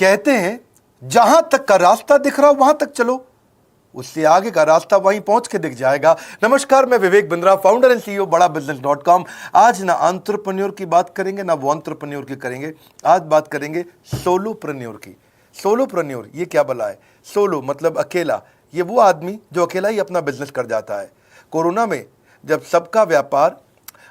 कहते हैं जहां तक का रास्ता दिख रहा वहां तक चलो, उससे आगे का रास्ता वहीं पहुंच के दिख जाएगा। नमस्कार, मैं Vivek Bindra, founder and CEO बड़ाबिजनेस.com। आज ना एंटरप्रेन्योर की बात करेंगे ना वो एंटरप्रेन्योर की करेंगे, आज बात करेंगे सोलोप्रेन्योर की। सोलोप्रेन्योर ये क्या भला है? सोलो मतलब अकेला, ये वो आदमी जो अकेला ही अपना बिजनेस कर जाता है। कोरोना में जब सबका व्यापार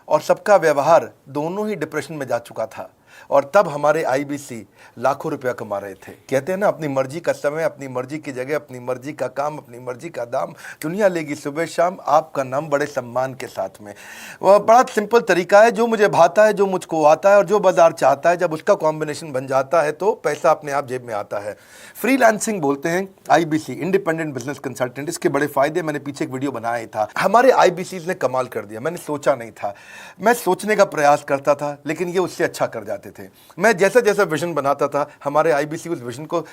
और सबका व्यवहार दोनों ही डिप्रेशन में जा चुका था, और तब हमारे आईबीसी लाखों रुपया कमा रहे थे। कहते हैं ना, अपनी मर्जी का समय, अपनी मर्जी की जगह, अपनी मर्जी का काम, अपनी मर्जी का दाम, दुनिया लेगी सुबह शाम आपका नाम बड़े सम्मान के साथ में। वह बड़ा सिंपल तरीका है, जो मुझे भाता है, जो मुझको आता है और जो बाजार चाहता है, जब उसका कॉम्बिनेशन बन जाता है तो पैसा अपने आप जेब में आता है। फ्रीलांसिंग बोलते हैं आईबीसी, इंडिपेंडेंट बिजनेस कंसल्टेंट। इसके बड़े फायदे मैंने पीछे एक वीडियो बनाया था। हमारे आईबीसी ने कमाल कर दिया, मैंने सोचा नहीं था। मैं सोचने का प्रयास करता था लेकिन ये उससे अच्छा कर जाते थे। मैं जैसा जैसा विजन बनाता था, हमारे आईबीसी उस विजन को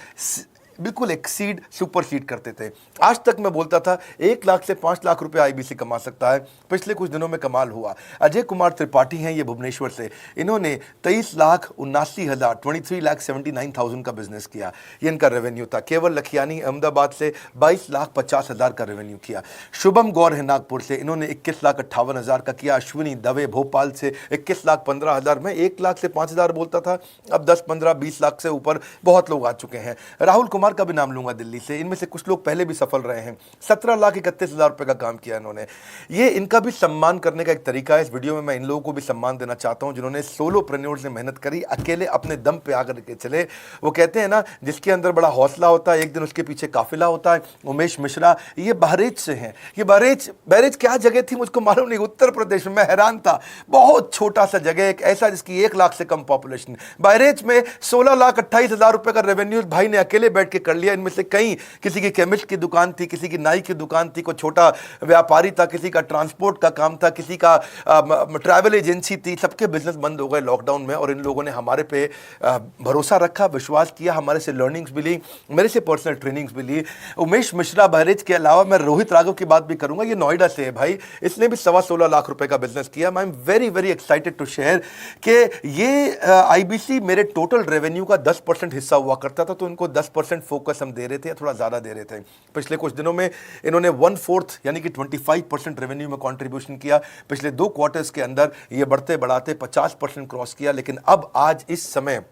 बिल्कुल एक्सीड, सुपरसीड करते थे। आज तक मैं बोलता था 1 लाख से 5 लाख रुपए आईबीसी कमा सकता है। पिछले कुछ दिनों में कमाल हुआ। अजय कुमार त्रिपाठी हैं ये भुवनेश्वर से, इन्होंने 23,79,000 का बिजनेस किया। ये इनका रेवेन्यू था। केवल लखियानी अहमदाबाद से 22,50,000 का रेवेन्यू किया। शुभम गौर है नागपुर से, इन्होंने 21,58,000 का किया। अश्विनी दवे भोपाल से 21,15,000। मैं 1 लाख से 5,000 बोलता था, अब 10, 15, 20 लाख से ऊपर बहुत लोग आ चुके हैं। राहुल कुमार का भी नाम लूंगा दिल्ली से, इनमें से कुछ लोग पहले भी सफल रहे हैं। 17,31,000 रुपए का काम किया इन्होंने। ये इनका भी सम्मान करने का एक तरीका है। इस वीडियो में मैं इन लोगों को भी सम्मान देना चाहता हूं जिन्होंने सोलोप्रेन्योर से मेहनत करी, अकेले अपने दम पे आकर के चले। वो कहते हैं ना, जिसके अंदर बड़ा हौसला होता है एक दिन उसके पीछे काफिला होता है। उमेश मिश्रा ये बहरेच से हैं। ये बहरेच क्या जगह थी मुझको मालूम नहीं, उत्तर प्रदेश में। मैं हैरान था, बहुत छोटा सा जगह, एक ऐसा जिसकी 1 लाख से कम पॉपुलेशन। बहरेच में 16,28,000 रुपए का रेवेन्यू भाई ने अकेले बैठ के कर लिया। इनमें से कई, किसी की केमिस्ट की दुकान थी, किसी की नाई की दुकान थी, कोई छोटा व्यापारी था, किसी का ट्रांसपोर्ट का काम था, किसी का ट्रैवल एजेंसी थी। सबके बिजनेस बंद हो गए लॉकडाउन में, और इन लोगों ने हमारे पे भरोसा रखा, विश्वास किया, हमारे से लर्निंग्स भी ली, मेरे से पर्सनल ट्रेनिंग्स भी ली। उमेश मिश्रा बहरेच के अलावा मैं रोहित राघव की बात भी करूंगा। ये नोएडा से है भाई, इसने भी 16.25 लाख रुपए का बिजनेस किया। I am very very excited to share कि ये आईबीसी मेरे टोटल रेवेन्यू का 10% हिस्सा हुआ करता था, तो इनको 10% फोकस हम दे रहे थे, या थोड़ा ज़्यादा दे रहे थे। पिछले कुछ दिनों में इन्होंने 1/4 यानी कि 25% रेवेन्यू में कंट्रीब्यूशन किया। पिछले 2 क्वार्टर्स के अंदर ये बढ़ते बढ़ाते 50% क्रॉस किया। लेकिन अब आज इस समय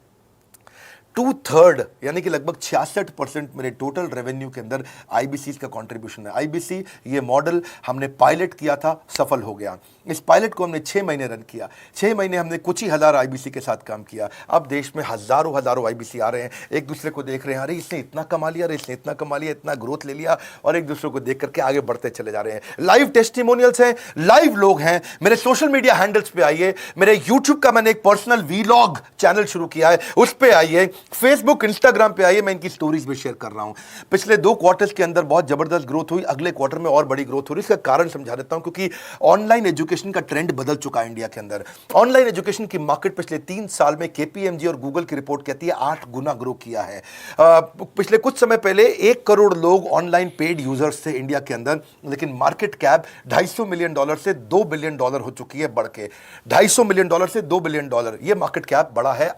2/3 यानी कि लगभग 66% मेरे टोटल रेवेन्यू के अंदर आईबीसी का कंट्रीब्यूशन है। आईबीसी ये मॉडल हमने पायलट किया था, सफल हो गया। इस पायलट को हमने 6 महीने रन किया। 6 महीने हमने कुछ ही हज़ार आईबीसी के साथ काम किया। अब देश में हजारों आईबीसी आ रहे हैं, एक दूसरे को देख रहे हैं, अरे इसने इतना कमा लिया, अरे इसने इतना कमा लिया, इतना ग्रोथ ले लिया, और एक दूसरे को देख करके आगे बढ़ते चले जा रहे हैं। लाइव टेस्टिमोनियल्स हैं, लाइव लोग हैं। मेरे सोशल मीडिया हैंडल्स पे आइए, मेरे यूट्यूब का मैंने एक पर्सनल वीलॉग चैनल शुरू किया है, उस पर आइए, फेसबुक इंस्टाग्राम पे आइए, मैं इनकी स्टोरीज भी शेयर कर रहा हूं। पिछले 2 क्वार्टर्स के अंदर बहुत जबरदस्त ग्रोथ हुई, अगले क्वार्टर में और बड़ी ग्रोथ हो रही है। इसका कारण समझा देता हूं, क्योंकि ऑनलाइन एजुकेशन का ट्रेंड बदल चुका है इंडिया के अंदर। ऑनलाइन एजुकेशन की मार्केट पिछले 3 साल में केपीएमजी और गूगल की रिपोर्ट कहती है 8 गुना ग्रो किया है। पिछले कुछ समय पहले 1 करोड़ लोग ऑनलाइन पेड यूजर्स थे इंडिया के अंदर, लेकिन मार्केट कैप $250 मिलियन से $2 बिलियन हो चुकी है, बढ़ के $250 मिलियन से $2 बिलियन। ये मार्केट कैप बड़ा है।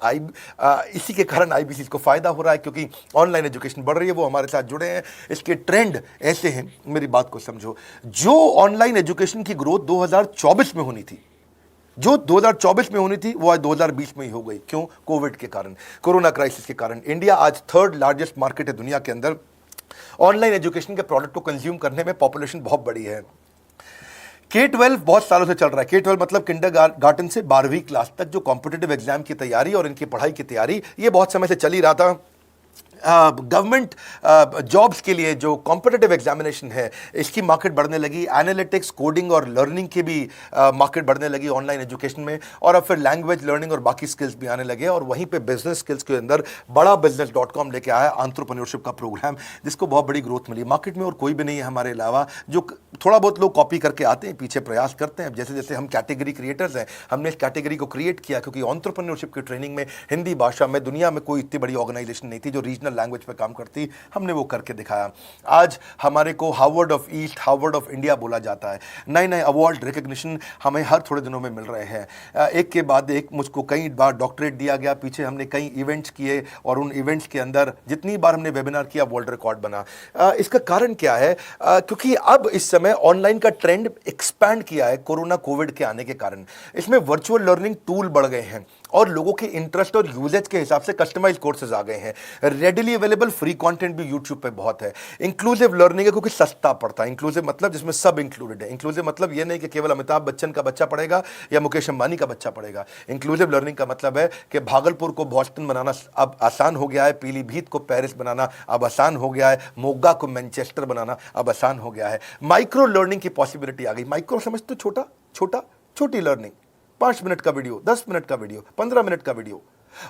इसी के कारण आईबीसी को फायदा हो रहा है, क्योंकि ऑनलाइन एजुकेशन बढ़ रही है, वो हमारे साथ जुड़े हैं। इसके ट्रेंड ऐसे हैं, मेरी बात को समझो। जो ऑनलाइन एजुकेशन की ग्रोथ 2024 में होनी थी, जो 2024 में होनी थी, वो आज 2020 में ही हो गई। क्यों? कोविड के कारण, कोरोना क्राइसिस के कारण। इंडिया आज 3rd लार्जेस्ट मार्केट है दुनिया के अंदर। ऑनलाइन एजुकेशन के प्रोडक्ट को कंज्यूम करने में पॉपुलेशन बहुत बड़ी है। K-12 बहुत सालों से चल रहा है। K-12 मतलब किंडरगार्टन से 12वीं क्लास तक जो कॉम्पिटिटिव एग्जाम की तैयारी और इनकी पढ़ाई की तैयारी, ये बहुत समय से चल ही रहा था। गवर्नमेंट जॉब्स के लिए जो कॉम्पिटिटिव एग्जामिनेशन है, इसकी मार्केट बढ़ने लगी। एनालिटिक्स, कोडिंग और लर्निंग की भी मार्केट बढ़ने लगी ऑनलाइन एजुकेशन में। और अब फिर लैंग्वेज लर्निंग और बाकी स्किल्स भी आने लगे। और वहीं पे बिजनेस स्किल्स के अंदर बड़ाबिजनेस.com लेके आया एंटरप्रेन्योरशिप का प्रोग्राम, जिसको बहुत बड़ी ग्रोथ मिली मार्केट में। और कोई भी नहीं है हमारे अलावा, जो थोड़ा बहुत लोग कॉपी करके आते हैं, पीछे प्रयास करते हैं। जैसे जैसे हम कैटेगरी क्रिएटर्स हैं, हमने इस कैटेगरी को क्रिएट किया, क्योंकि एंटरप्रेन्योरशिप की ट्रेनिंग में हिंदी भाषा में दुनिया में कोई इतनी बड़ी ऑर्गेनाइजेशन नहीं थी जो रीजनल लैंग्वेज पे काम करती, हमने वो करके दिखाया। आज हमारे को Harvard of east, Harvard of India बोला जाता है। नए नए अवार्ड रिकग्निशन हमें हर थोड़े दिनों में मिल रहे हैं, एक के बाद एक। मुझको कई बार डॉक्टरेट दिया गया, पीछे हमने कई इवेंट्स किए और उन इवेंट्स के अंदर जितनी बार हमने वेबिनार किया वर्ल्ड रिकॉर्ड बना। इसका कारण क्या है? क्योंकि अब इस समय ऑनलाइन का ट्रेंड एक्सपैंड किया है कोरोना कोविड के आने के कारण। इसमें वर्चुअल लर्निंग टूल बढ़ गए हैं और लोगों के इंटरेस्ट और यूजेज के हिसाब से कस्टमाइज कोर्सेज आ गए हैं। रेडिली अवेलेबल फ्री कंटेंट भी यूट्यूब पे बहुत है। इंक्लूसिव लर्निंग है क्योंकि सस्ता पड़ता है। इंक्लूसिव मतलब जिसमें सब इंक्लूडेड है। इंक्लूसिव मतलब ये नहीं कि केवल अमिताभ बच्चन का बच्चा पढ़ेगा या मुकेश अंबानी का बच्चा पढ़ेगा। इंक्लूसिव लर्निंग का मतलब है कि भागलपुर को बॉस्टन बनाना अब आसान हो गया है, पीलीभीत को पेरिस बनाना अब आसान हो गया है, मोगा को मैनचेस्टर बनाना अब आसान हो गया है। माइक्रो लर्निंग की पॉसिबिलिटी आ गई। माइक्रो समझ तो छोटी लर्निंग, 5 मिनट का वीडियो, 10 मिनट का वीडियो, 15 मिनट का वीडियो।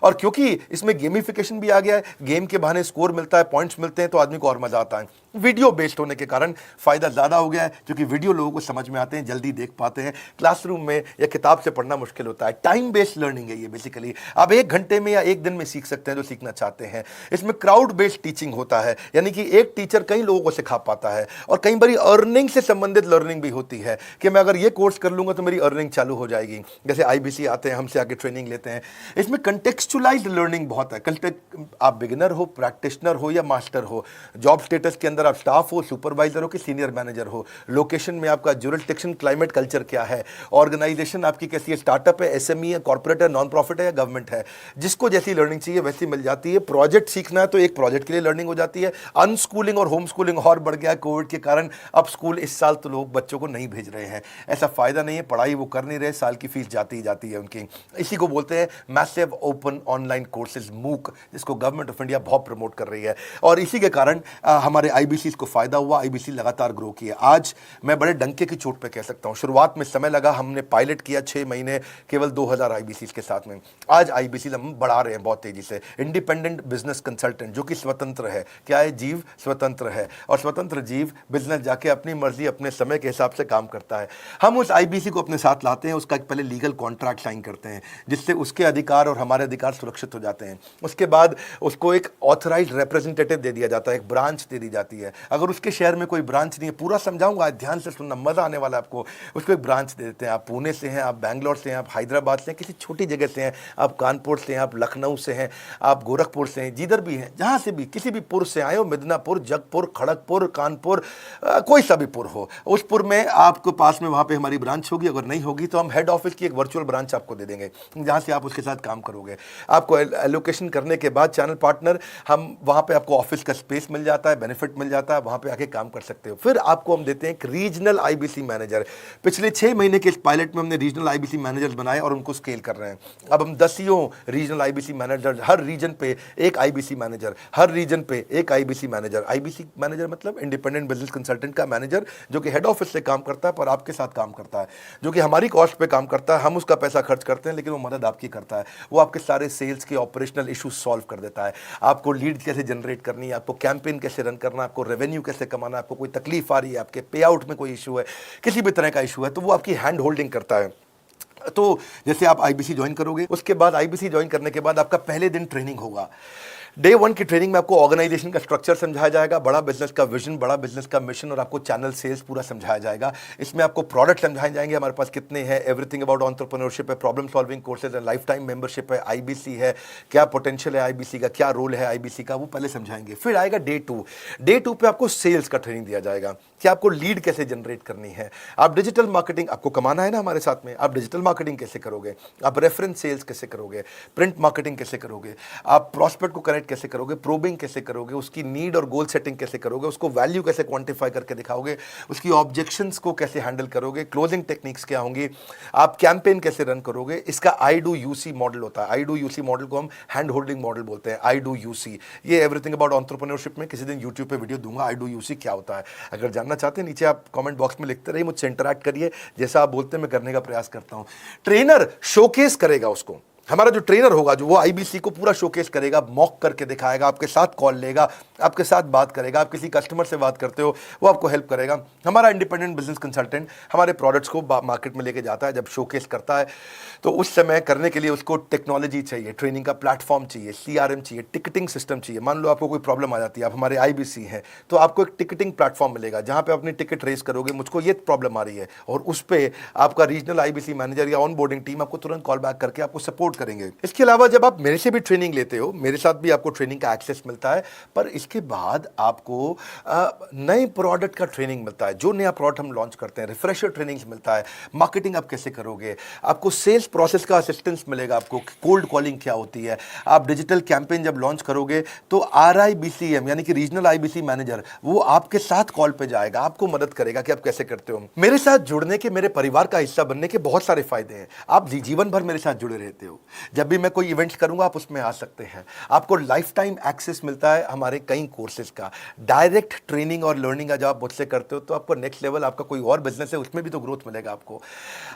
और क्योंकि इसमें गेमिफिकेशन भी आ गया है, गेम के बहाने स्कोर मिलता है, पॉइंट्स मिलते हैं, तो आदमी को और मजा आता है। वीडियो बेस्ड होने के कारण फायदा ज्यादा हो गया है, क्योंकि वीडियो लोगों को समझ में आते हैं, जल्दी देख पाते हैं। क्लासरूम में या किताब से पढ़ना मुश्किल होता है। टाइम बेस्ड लर्निंग है ये बेसिकली। आप 1 घंटे में या 1 दिन में सीख सकते हैं जो सीखना चाहते हैं। इसमें क्राउड बेस्ड टीचिंग होता है, यानी कि एक टीचर कई लोगों को सिखा पाता है। और कई बार अर्निंग से संबंधित लर्निंग भी होती है कि मैं अगर ये कोर्स कर लूंगा तो मेरी अर्निंग चालू हो जाएगी। जैसे IBC आते हैं, हमसे आगे ट्रेनिंग लेते हैं। इसमें कंटेक्चुअलाइज्ड लर्निंग बहुत है। आप बिगिनर हो, प्रैक्टिशनर हो या मास्टर हो, जॉब स्टेटस के अंदर आप स्टाफ हो, सुपरवाइजर हो कि सीनियर मैनेजर हो, लोकेशन में आपका जुरिस्डिक्शन, क्लाइमेट, कल्चर क्या है, ऑर्गेनाइजेशन आपकी कैसी है, स्टार्टअप है, SME है, कॉर्पोरेट है, नॉन प्रॉफिट है या गवर्नमेंट है, जिसको जैसी लर्निंग चाहिए वैसी मिल जाती है। प्रोजेक्ट सीखना है तो एक प्रोजेक्ट के लिए लर्निंग हो जाती है। अनस्कूलिंग और होम स्कूलिंग और बढ़ गया है कोविड के कारण। अब स्कूल इस साल तो लोग बच्चों को नहीं भेज रहे हैं, ऐसा फायदा नहीं है, पढ़ाई वो कर नहीं रहे, साल की फीस जाती ही जाती है उनकी। इसी को बोलते हैं massive open online courses, MOOC, जिसको गवर्नमेंट ऑफ इंडिया बहुत प्रमोट कर रही है। और इसी के कारण हमारे IBC को फायदा हुआ। IBC लगातार ग्रो किया। आज मैं बड़े डंके की चोट पे कह सकता हूं, शुरुआत में समय लगा, हमने पायलट किया 6 महीने केवल 2000 IBC के साथ में। आज IBC हम बढ़ा रहे हैं बहुत तेजी से। इंडिपेंडेंट बिजनेस कंसल्टेंट, जो कि स्वतंत्र है। क्या है? जीव स्वतंत्र है, और स्वतंत्र जीव बिजनेस जाके अपनी मर्जी अपने समय के हिसाब से काम करता है। हम उस IBC को अपने साथ लाते हैं, उसका एक पहले लीगल कॉन्ट्रैक्ट साइन करते हैं, जिससे उसके अधिकार और हमारे अधिकार सुरक्षित हो जाते हैं। उसके बाद उसको एक ऑथराइज्ड रिप्रेजेंटेटिव दे दिया जाता है, एक ब्रांच दे दी जाती है। अगर उसके शहर में कोई ब्रांच नहीं है, पूरा समझाऊंगा, ध्यान से सुनना, मजा आने वाला है आपको। उसको एक ब्रांच दे देते हैं। आप पुणे से हैं, आप बैंगलोर से हैं, आप हैदराबाद से हैं, किसी छोटी जगह से हैं, आप कानपुर से हैं, आप लखनऊ से हैं, आप गोरखपुर से हैं, जिधर भी हैं, जहां से भी, किसी भी पुर से आए हो, मिदनापुर, जगपुर, खड़गपुर, कानपुर, कोई सा भी पुर हो, उस पुर में आपको पास में वहां पे हमारी ब्रांच होगी। अगर नहीं होगी तो हम हेड ऑफिस की एक वर्चुअल ब्रांच आपको दे देंगे, जहां से आप उसके साथ काम करोगे। आपको एलोकेशन करने के बाद चैनल पार्टनर, हम वहां पे आपको ऑफिस का स्पेस मिल जाता है, बेनिफिट मिल जाता है, वहां पे आके काम कर सकते हो। फिर आपको हम देते हैं एक रीजनल IBC मैनेजर। पिछले 6 महीने के इस पायलट में हमने रीजनल IBC मैनेजर्स बनाए और उनको स्केल कर रहे हैं। अब हम 10 रीजनल IBC मैनेजर, हर रीजन पे एक IBC मैनेजर, हर रीजन पे एक IBC मैनेजर। IBC मैनेजर मतलब इंडिपेंडेंट बिजनेस कंसल्टेंट का मैनेजर, जो कि हेड ऑफिस से काम करता है पर आपके साथ काम करता है, जो कि हमारी कॉस्ट पे काम करता है। हम उसका पैसा खर्च करते हैं, लेकिन वो मदद आपकी करता है। वो आपके सारे सेल्स के ऑपरेशनल इशू सॉल्व कर देता है। आपको लीड कैसे जनरेट करनी है, आपको कैंपेन कैसे रन करना है, आपको रेवेन्यू कैसे कमाना है, आपको कोई तकलीफ आ रही है, आपके पे आउट में कोई इशू है, किसी भी तरह का इशू है, तो वो आपकी हैंड होल्डिंग करता है। तो जैसे आप IBC ज्वाइन करोगे, उसके बाद IBC ज्वाइन करने के बाद आपका पहले दिन ट्रेनिंग होगा। डे 1 की ट्रेनिंग में आपको ऑर्गेनाइजेशन का स्ट्रक्चर समझाया जाएगा, बड़ा बिजनेस का विजन, बड़ा बिजनेस का मिशन, और आपको चैनल सेल्स पूरा समझाया जाएगा। इसमें आपको प्रोडक्ट समझाए जाएंगे, हमारे पास कितने हैं, एवरीथिंग अबाउट एंटरप्रेन्योरशिप है, प्रॉब्लम सॉल्विंग कोर्सेज है, लाइफ टाइम मेंबरशिप है, IBC है, क्या पोटेंशियल है IBC का, क्या रोल है IBC का, वो पहले समझाएंगे। फिर आएगा डे 2। डे 2 पे आपको सेल्स का ट्रेनिंग दिया जाएगा कि आपको लीड कैसे जनरेट करनी है। आप डिजिटल मार्केटिंग, आपको कमाना है ना हमारे साथ में, आप डिजिटल मार्केटिंग कैसे करोगे, आप रेफरेंस सेल्स कैसे करोगे, प्रिंट मार्केटिंग कैसे करोगे, आप प्रॉस्पेक्ट को कनेक्ट कैसे करोगे, प्रोबिंग कैसे करोगे, उसकी नीड और गोल सेटिंग कैसे करोगे, उसको वैल्यू कैसे क्वांटिफाई करके दिखाओगे, उसकी ऑब्जेक्शंस को कैसे हैंडल करोगे, क्लोजिंग टेक्निक्स क्या होंगी, आप कैंपेन कैसे रन करोगे। इसका I do UC मॉडल होता है। I do UC मॉडल को हम हैंड होल्डिंग मॉडल बोलते हैं। I do UC, ये एवरीथिंग अबाउट एंटरप्रेन्योरशिप में किसी दिन यूट्यूब पे वीडियो दूंगा, I do UC क्या होता है। अगर जानना चाहते हैं, नीचे आप कमेंट बॉक्स में लिखते रहिए, मुझसे इंटरैक्ट करिए, जैसा आप बोलते हैं मैं करने का प्रयास करता हूं। ट्रेनर शोकेस करेगा उसको हमारा जो ट्रेनर होगा जो वो आईबीसी को पूरा शोकेस करेगा, मॉक करके दिखाएगा, आपके साथ कॉल लेगा, आपके साथ बात करेगा, आप किसी कस्टमर से बात करते हो वो आपको हेल्प करेगा। हमारा इंडिपेंडेंट बिजनेस कंसल्टेंट हमारे प्रोडक्ट्स को मार्केट में लेके जाता है, जब शोकेस करता है तो उस समय करने के लिए उसको टेक्नोलॉजी चाहिए, ट्रेनिंग का प्लेटफॉर्म चाहिए, सीआरएम चाहिए, टिकटिंग सिस्टम चाहिए। मान लो आपको कोई प्रॉब्लम आ जाती है, आप हमारे आईबीसी हैं, तो आपको एक टिकटिंग प्लेटफॉर्म मिलेगा जहां पे अपनी टिकट रेस करोगे, मुझको ये प्रॉब्लम आ रही है, और उस पर आपका रीजनल आईबीसी मैनेजर या ऑन बोर्डिंग टीम आपको तुरंत कॉल बैक करके आपको सपोर्ट करेंगे। इसके अलावा जब आप मेरे से भी ट्रेनिंग लेते हो, मेरे साथ भी आपको ट्रेनिंग का एक्सेस मिलता है, पर इसके बाद आपको नए प्रोडक्ट का ट्रेनिंग मिलता है। जो नया प्रोडक्ट हम लॉन्च करते हैं, रिफ्रेशर ट्रेनिंग्स मिलता है, मार्केटिंग आप कैसे करोगे, आपको सेल्स प्रोसेस का असिस्टेंस मिलेगा, आपको कोल्ड कॉलिंग क्या होती है, आप डिजिटल कैंपेन जब लॉन्च करोगे तो आरआईबीसीएम यानी कि रीजनल आईबीसी मैनेजर वो आपके साथ कॉल पे जाएगा, आपको मदद करेगा कि आप कैसे करते हो। मेरे साथ जुड़ने के, मेरे परिवार का हिस्सा बनने के बहुत सारे फायदे हैं। आप जीवन भर मेरे साथ जुड़े रहते हो, जब भी मैं कोई इवेंट्स करूंगा आप उसमें आ सकते हैं, आपको लाइफ टाइम एक्सेस मिलता है हमारे कई कोर्सेज का, डायरेक्ट ट्रेनिंग और लर्निंग जब आप मुझसे करते हो तो आपको नेक्स्ट लेवल, आपका कोई और बिजनेस है उसमें भी तो ग्रोथ मिलेगा आपको।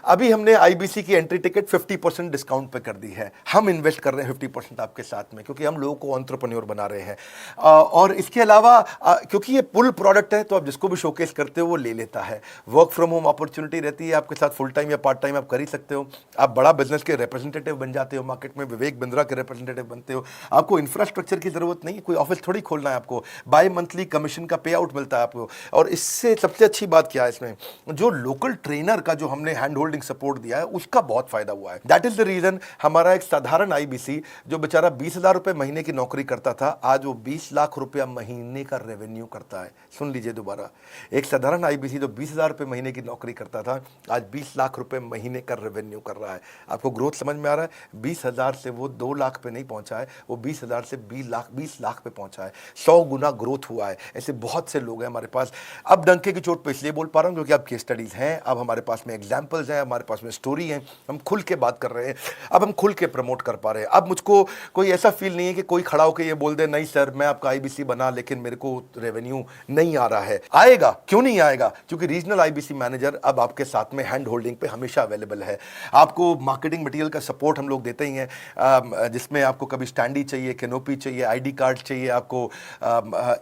अभी हमने आईबीसी की एंट्री टिकट 50% डिस्काउंट पे कर दी है, हम इन्वेस्ट कर रहे हैं 50% आपके साथ में, क्योंकि हम लोगों को एंटरप्रेन्योर बना रहे हैं। और इसके अलावा क्योंकि ये पुल प्रोडक्ट है तो आप जिसको भी शोकेस करते हो वो ले लेता है। वर्क फ्रॉम होम अपॉर्चुनिटी रहती है आपके साथ, फुल टाइम या पार्ट टाइम आप कर ही सकते हो। आप बड़ा बिजनेस के रिप्रेजेंटेटिव बन जाते हो, मार्केट में विवेक बिंद्रा के रिप्रेजेंटेटिव बनते हो। आपको इंफ्रास्ट्रक्चर की जरूरत नहीं है, कोई ऑफिस थोड़ी खोलना है आपको, बाय मंथली कमीशन का पे आउट मिलता है आपको। और इससे सबसे अच्छी बात क्या है, इसमें जो लोकल ट्रेनर का जो हमने हैंड होल्डिंग सपोर्ट दिया है उसका बहुत फायदा हुआ है। दैट इज द रीजन हमारा एक साधारण आईबीसी जो बेचारा 20,000 रुपए महीने की नौकरी करता था, आज वो 20 लाख रुपया महीने का रेवेन्यू करता है। सुन लीजिए दोबारा, एक साधारण आईबीसी जो 20,000 रुपए महीने की नौकरी करता था, आज 20 लाख रुपए महीने का रेवेन्यू कर रहा है। आपको ग्रोथ समझ में आ रहा है? 20,000 से वो 2 लाख पे नहीं पहुंचा है, वो 20,000 से 20 लाख पे पहुंचा है। 100 गुना ग्रोथ हुआ है। ऐसे बहुत से लोग हैं हमारे पास। अब डंके की चोट पे इसलिए बोल पा रहा हूं क्योंकि अब केस स्टडीज हैं, अब हमारे पास में एग्जाम्पल्स हैं, हमारे पास में स्टोरी है, हम खुल के बात कर रहे हैं, अब हम खुल के प्रमोट कर पा रहे हैं। अब मुझको कोई ऐसा फील नहीं है कि कोई खड़ा होकर ये बोल दे नहीं सर मैं आपका आईबीसी बना लेकिन मेरे को रेवेन्यू नहीं आ रहा है। आएगा, क्यों नहीं आएगा? क्योंकि रीजनल आईबीसी मैनेजर अब आपके साथ में हैंड होल्डिंग पे हमेशा अवेलेबल है। आपको मार्केटिंग मटेरियल का सपोर्ट हम लोग देते ही हैं, जिसमें आपको कभी स्टैंडी चाहिए, कैनोपी चाहिए, आईडी कार्ड चाहिए, आपको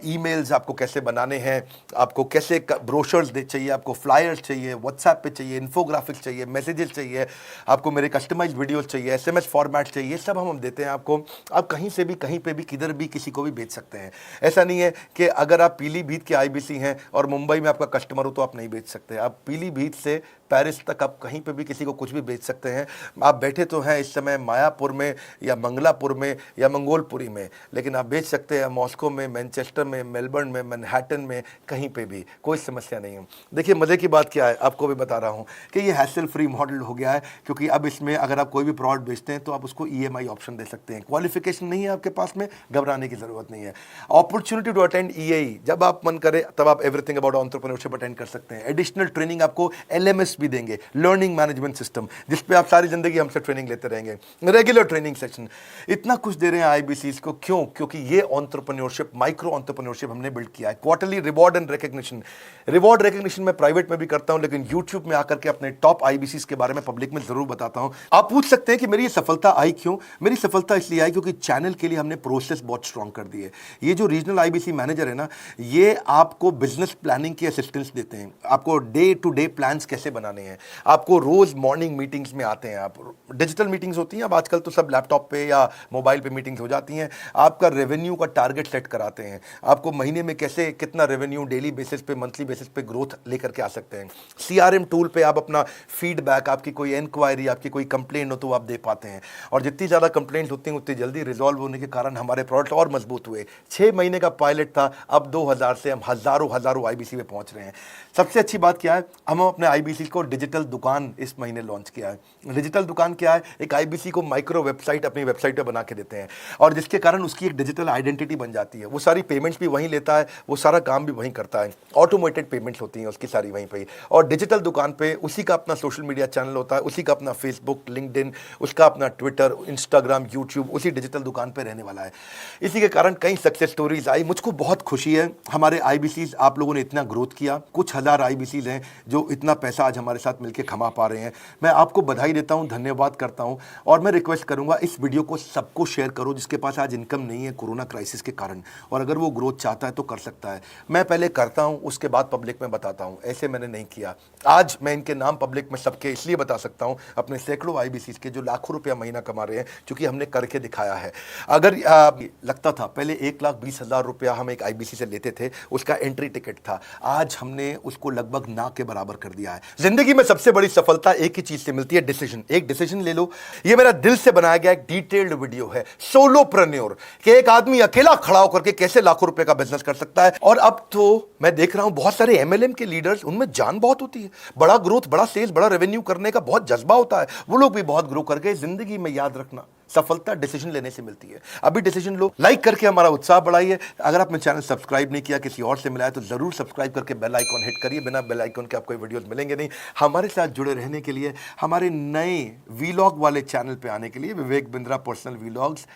ईमेल्स आपको कैसे बनाने हैं, आपको कैसे ब्रोशर्स चाहिए, आपको फ्लायर्स चाहिए, व्हाट्सएप पे चाहिए, इन्फोग्राफिक्स चाहिए, मैसेजेस चाहिए, आपको मेरे कस्टमाइज वीडियोस चाहिए, एसएमएस फॉर्मेट चाहिए, सब हम देते हैं आपको। आप कहीं से भी, कहीं पे भी, किधर भी, किसी को भी बेच सकते हैं। ऐसा नहीं है कि अगर आप पीलीभीत के आईबीसी हैं और मुंबई में आपका कस्टमर हो तो आप नहीं बेच सकते। आप पीलीभीत से पेरिस तक आप कहीं पे भी किसी को कुछ भी बेच सकते हैं। आप बैठे तो हैं इस समय मायापुर में या मंगलापुर में या मंगोलपुरी में, लेकिन आप बेच सकते हैं मॉस्को में, मैनचेस्टर में, मेलबर्न में, मैनहट्टन में, कहीं पे भी, कोई समस्या नहीं है। देखिए मज़े की बात क्या है, आपको भी बता रहा हूँ कि ये हैसल फ्री मॉडल हो गया है, क्योंकि अब इसमें अगर आप कोई भी प्रोडक्ट बेचते हैं तो आप उसको ईएमआई ऑप्शन दे सकते हैं। क्वालिफिकेशन नहीं है आपके पास में, घबराने की ज़रूरत नहीं है। अपॉर्चुनिटी टू अटेंड ईएई, जब आप मन करे तब आप एवरीथिंग अबाउट एंटरप्रेन्योरशिप अटेंड कर सकते हैं। एडिशनल ट्रेनिंग आपको एलएमएस भी देंगे, लर्निंग मैनेजमेंट सिस्टम, जिस पे आप सारी जिंदगी हमसे ट्रेनिंग लेते रहेंगे, रेगुलर ट्रेनिंग सेशन, इतना कुछ दे रहे हैं आईबीसीज को। क्यों? क्योंकि ये एंटरप्रेन्योरशिप, माइक्रो एंटरप्रेन्योरशिप हमने बिल्ड किया है। Quarterly reward and recognition, reward recognition मैं प्राइवेट में भी करता हूं, लेकिन यूट्यूब में आकर के अपने टॉप आईबीसीज के बारे में पब्लिक में जरूर बताता हूं। आप पूछ सकते हैं कि मेरी ये सफलता आई क्यों? मेरी सफलता इसलिए आई क्योंकि चैनल के लिए हमने प्रोसेस बहुत स्ट्रांग कर दी है। ये जो रीजनल आईबीसी मैनेजर है ना, ये आपको बिजनेस प्लानिंग की असिस्टेंस देते हैं, आपको डे टू डे प्लान्स कैसे बनाने हैं, आपको रोज मॉर्निंग मीटिंग्स में आते हैं। आप डिजिटल मीटिंग्स होती हैं, अब आजकल तो सब लैपटॉप पे या मोबाइल पे मीटिंग्स हो जाती हैं। आपका रेवेन्यू का टारगेट सेट कराते हैं, आपको महीने में कैसे कितना रेवेन्यू डेली बेसिस पे, मंथली बेसिस पे ग्रोथ लेकर के आ सकते हैं। सीआरएम टूल पे आप अपना फीडबैक, आपकी कोई इंक्वायरी, आपकी कोई कंप्लेंट हो तो आप दे पाते हैं, और जितनी ज़्यादा कंप्लेंट होती हैं उतनी जल्दी रिजॉल्व होने के कारण हमारे प्रोडक्ट और मजबूत हुए। 6 महीने का पायलट था, अब 2000 से हम हज़ारों आईबीसी पे पहुंच रहे हैं। सबसे अच्छी बात क्या है, हम अपने आईबीसी को डिजिटल दुकान इस महीने लॉन्च किया है। डिजिटल दुकान क्या है? एक आईबीसी को माइक्रो वेबसाइट अपनी वेबसाइट पे बना के देते हैं, और जिसके कारण उसकी एक डिजिटल आइडेंटिटी बन जाती है। वो सारी पेमेंट्स भी वहीं लेता है, वो सारा काम भी वहीं करता है, ऑटोमेटेड पेमेंट्स होती हैं उसकी सारी वहीं पे। और डिजिटल दुकान पे उसी का अपना सोशल मीडिया चैनल होता है, उसी का अपना फेसबुक, लिंक्डइन, उसका अपना ट्विटर, इंस्टाग्राम, यूट्यूब उसी डिजिटल दुकान पे रहने वाला है। इसी के कारण कई सक्सेस स्टोरीज आई। मुझको बहुत खुशी है, हमारे आईबीसीज आप लोगों ने इतना ग्रोथ किया। कुछ हज़ार आईबीसीज हैं जो इतना पैसा आज हमारे साथ मिलकर कमा पा रहे हैं। मैं आपको बधाई देता हूं, धन्यवाद करता हूं। और मैं रिक्वेस्ट करूंगा इस वीडियो को सबको शेयर करो जिसके पास आज इनकम नहीं है कोरोना क्राइसिस के कारण, और अगर वो ग्रोथ चाहता है तो कर सकता है। मैं पहले करता हूं, उसके बाद पब्लिक में बताता हूं, ऐसे मैंने नहीं किया। आज मैं इनके नाम पब्लिक में सबके इसलिए बता सकता हूं, अपने सैकड़ों आईबीसी के जो लाखों रुपया महीना कमा रहे हैं, क्योंकि हमने करके दिखाया है। अगर लगता था पहले 1,20,000 रुपया हम एक आईबीसी से लेते थे, उसका एंट्री टिकट था, आज हमने उसको लगभग ना के बराबर कर दिया है। जिंदगी में सबसे बड़ी सफलता एक ही चीज से मिलती है, डिसीजन। एक डिसीजन ले लो। ये मेरा दिल से बनाया गया एक डिटेल्ड वीडियो है, सोलोप्रेन्योर, कि एक आदमी अकेला खड़ा होकर के कैसे लाखों रुपए का बिजनेस कर सकता है। और अब तो मैं देख रहा हूं बहुत सारे एमएलएम के लीडर्स, उनमें जान बहुत होती है, बड़ा ग्रोथ, बड़ा सेल्स, बड़ा रेवेन्यू करने का बहुत जज्बा होता है, वो लोग भी बहुत ग्रो कर गए। जिंदगी में याद रखना, सफलता डिसीजन लेने से मिलती है। अभी डिसीजन लो, लाइक करके हमारा उत्साह बढ़ाइए। अगर आपने चैनल सब्सक्राइब नहीं किया, किसी और से मिला है, तो जरूर सब्सक्राइब करके बेल आइकॉन हिट करिए। बिना बेल आइकॉन के आपको वीडियोस मिलेंगे नहीं। हमारे साथ जुड़े रहने के लिए, हमारे नए वीलॉग वाले चैनल पे आने के लिए, विवेक बिंद्रा पर्सनल वीलॉग्स,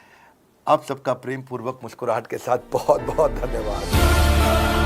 आप सबका प्रेम पूर्वक मुस्कुराहट के साथ बहुत बहुत धन्यवाद।